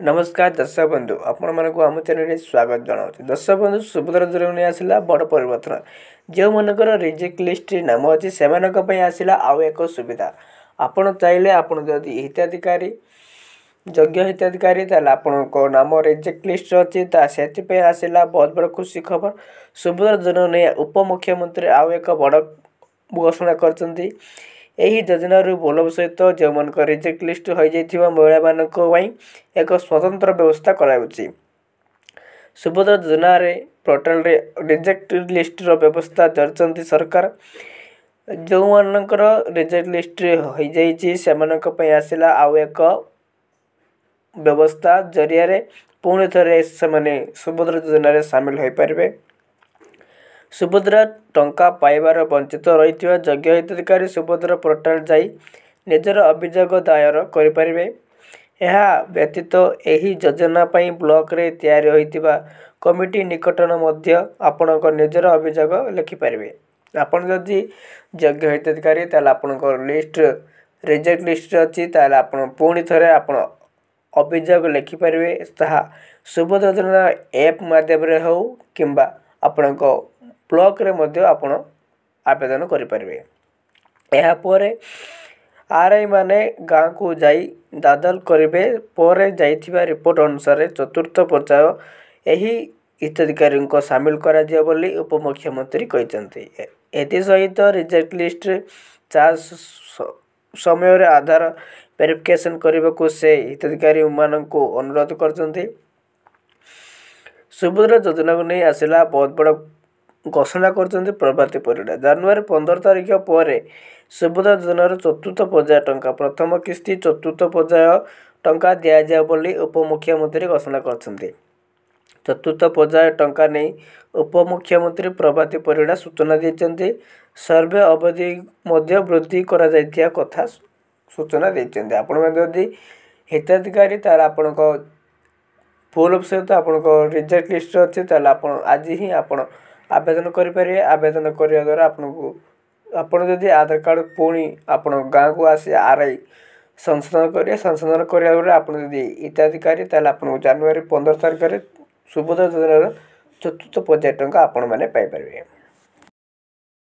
नमस्कार दर्शक बंधु आपण मानक आम चैनल स्वागत जनाऊँ। दर्शक बंधु सुभद्रा योजना नहीं आसला बड़ परिवर्तन जो मनकर रिजेक्ट लिस्ट नाम अच्छी से आसला आउ एक सुविधा। आपड़ चाहिए आपड़ जदि हिताधिकारी योग्य हिताधिकारी आपण नाम रिजेक्ट लिस्ट अच्छी से आसला बहुत बड़ खुशी खबर। सुभद्रा योजना नहीं उपमुख्यमंत्री आउ एक बड़ घोषणा कर योजना बोलब सहित जो मन रिजेक्ट लिस्ट हो जाइथिबा महिला मानक एक स्वतंत्र व्यवस्था कराउछि। सुभद्रा योजना रे पोर्टल रे रिजेक्ट लिस्ट रो व्यवस्था करछंती सरकार। जो मानकर रिजेक्ट लिस्ट हो जाइछि सेमानक पय आसिला आउ एक व्यवस्था जरिया रे पुणी थरे से माने सुभद्रा योजना रे शामिल होई परिबे। सुभद्रा टंका पाइबार वंचित रही योग्य हिताधिकारी सुभद्रा पोर्टाल जाई निजर अभियोग दायर करें। यह व्यतीत यही योजना पाई ब्लॉक रे तैयारी होइतिबा कमिटी निकटन मध्य आपण निजर अभियोग लिखिपारे। आपन जदि योग्य हिताधिकारी आपण लिस्ट रिजेक्ट लिस्ट अच्छी आपण पुणी थरे आपण अभियोग लिखिपारे। ताहा सुभद्रा योजना ऐप माध्यम रे हो किंबा आपण ब्लॉक रे मध्य आपण आवेदन करें। यह पर आरआई माने गाँव को जाई दादल करेंगे पर जाइथिबा रिपोर्ट अनुसार चतुर्थ पर्याय यही हिताधिकारी को सामिल करा दिया बोली उपमुख्यमंत्री कहते। एसहित रिजेक्ट लिस्ट चार्ज समय रे आधार वेरिफिकेशन करने को से हिताधिकारी मानक अनुरोध करते। सुभद्रा योजना को नहीं आसला बहुत बड़ा घोषणा कर प्रभाती परिडा जनवरी 15 तारिख पर सुभद्रा योजनार चतुर्थ पर्याय टंका प्रथम किस्ती चतुर्थ पर्याय टंका दिया जाए बोली उपमुख्यमंत्री घोषणा करछंती। चतुर्थ पर्याय टंका नहीं उपमुख्यमंत्री प्रभाती परिडा सूचना देते। सर्वे अवधि मध्य वृद्धि करा जाइथिया कथा सूचना देते। आपण जदि हिताधिकारी तार आपण फुल सहित आपण रिजेक्ट लिस्ट अच्छे आपण आज ही आपण आवेदन करें। आवेदन करने द्वारा आपन जदि आधार कार्ड पुणी आपण गाँव को आसी आरआई संशोधन करें। संशोधन करने द्वारा आप हिताधिकारी आपन जनवरी 15 तारिख में सुभद्रा योजनार चतुर्थ पर्याय टंका आपण मैंने पाइपर।